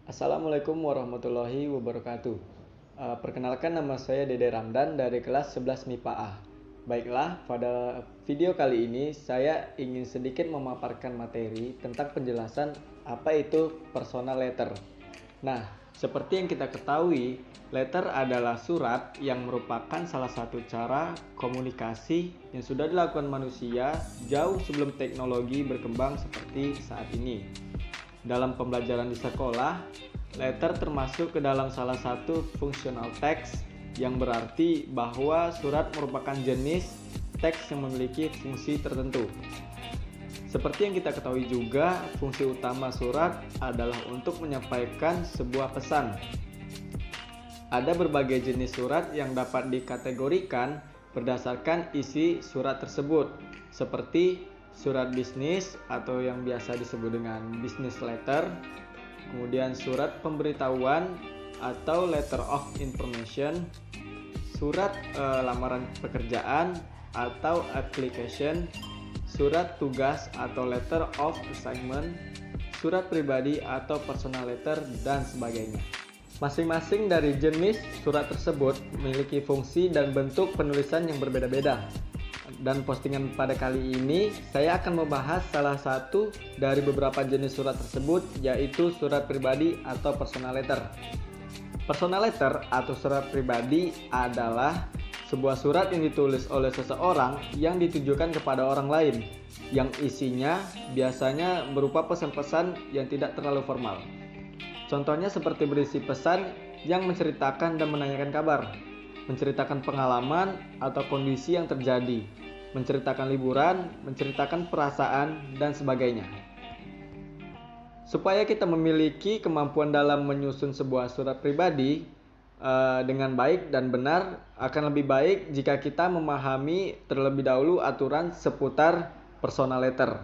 Assalamualaikum warahmatullahi wabarakatuh. Perkenalkan, nama saya Dede Ramdan dari kelas 11 MIPA A. Baiklah, pada video kali ini saya ingin sedikit memaparkan materi tentang penjelasan apa itu personal letter. Nah, seperti yang kita ketahui, letter adalah surat yang merupakan salah satu cara komunikasi yang sudah dilakukan manusia jauh sebelum teknologi berkembang seperti saat ini. Dalam pembelajaran di sekolah, letter termasuk ke dalam salah satu fungsional teks, yang berarti bahwa surat merupakan jenis teks yang memiliki fungsi tertentu. Seperti yang kita ketahui juga, fungsi utama surat adalah untuk menyampaikan sebuah pesan. Ada berbagai jenis surat yang dapat dikategorikan berdasarkan isi surat tersebut, seperti surat bisnis atau yang biasa disebut dengan business letter, kemudian surat pemberitahuan atau letter of information, surat lamaran pekerjaan atau application, surat tugas atau letter of assignment, surat pribadi atau personal letter, dan sebagainya. Masing-masing dari jenis surat tersebut memiliki fungsi dan bentuk penulisan yang berbeda-beda. Dan postingan pada kali ini saya akan membahas salah satu dari beberapa jenis surat tersebut, yaitu surat pribadi atau personal letter. Personal letter atau surat pribadi adalah sebuah surat yang ditulis oleh seseorang yang ditujukan kepada orang lain, yang isinya biasanya berupa pesan-pesan yang tidak terlalu formal. Contohnya seperti berisi pesan yang menceritakan dan menanyakan kabar, menceritakan pengalaman atau kondisi yang terjadi, menceritakan liburan, menceritakan perasaan, dan sebagainya. Supaya kita memiliki kemampuan dalam menyusun sebuah surat pribadi dengan baik dan benar, akan lebih baik jika kita memahami terlebih dahulu aturan seputar personal letter.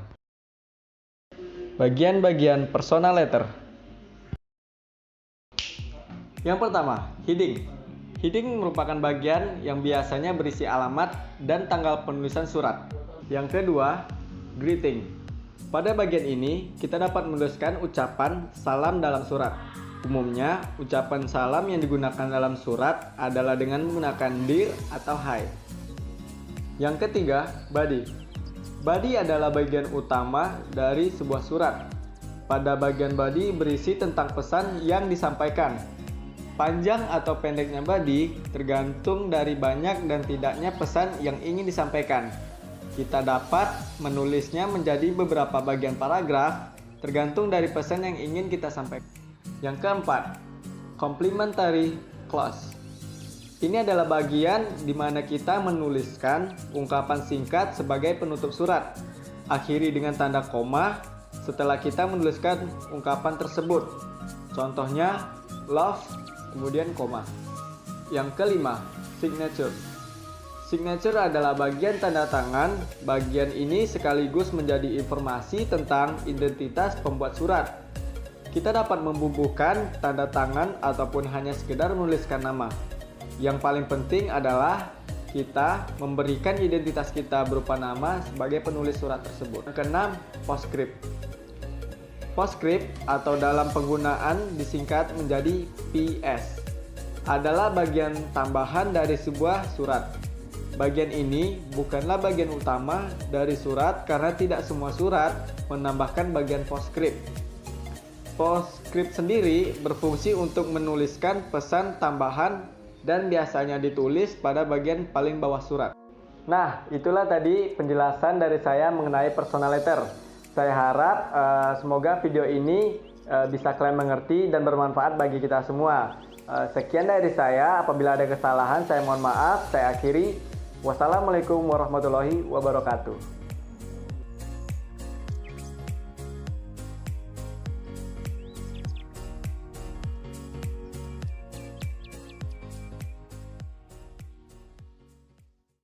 Bagian-bagian personal letter. Yang pertama, heading. Heading merupakan bagian yang biasanya berisi alamat dan tanggal penulisan surat. Yang kedua, greeting. Pada bagian ini, kita dapat menuliskan ucapan salam dalam surat. Umumnya, ucapan salam yang digunakan dalam surat adalah dengan menggunakan dear atau hi. Yang ketiga, body. Body adalah bagian utama dari sebuah surat. Pada bagian body berisi tentang pesan yang disampaikan. Panjang atau pendeknya body tergantung dari banyak dan tidaknya pesan yang ingin disampaikan. Kita dapat menulisnya menjadi beberapa bagian paragraf tergantung dari pesan yang ingin kita sampaikan. Yang keempat, complimentary clause. Ini adalah bagian di mana kita menuliskan ungkapan singkat sebagai penutup surat. Akhiri dengan tanda koma setelah kita menuliskan ungkapan tersebut. Contohnya, love, kemudian koma. Yang kelima, signature. Signature adalah bagian tanda tangan. Bagian ini sekaligus menjadi informasi tentang identitas pembuat surat. Kita dapat membubuhkan tanda tangan ataupun hanya sekedar menuliskan nama. Yang paling penting adalah kita memberikan identitas kita berupa nama sebagai penulis surat tersebut. Yang keenam, postscript. Postscript atau dalam penggunaan disingkat menjadi PS adalah bagian tambahan dari sebuah surat. Bagian ini bukanlah bagian utama dari surat karena tidak semua surat menambahkan bagian postscript. Postscript sendiri berfungsi untuk menuliskan pesan tambahan dan biasanya ditulis pada bagian paling bawah surat. Nah, itulah tadi penjelasan dari saya mengenai personal letter. Saya harap semoga video ini bisa kalian mengerti dan bermanfaat bagi kita semua. Sekian dari saya. Apabila ada kesalahan, saya mohon maaf. Saya akhiri. Wassalamualaikum warahmatullahi wabarakatuh.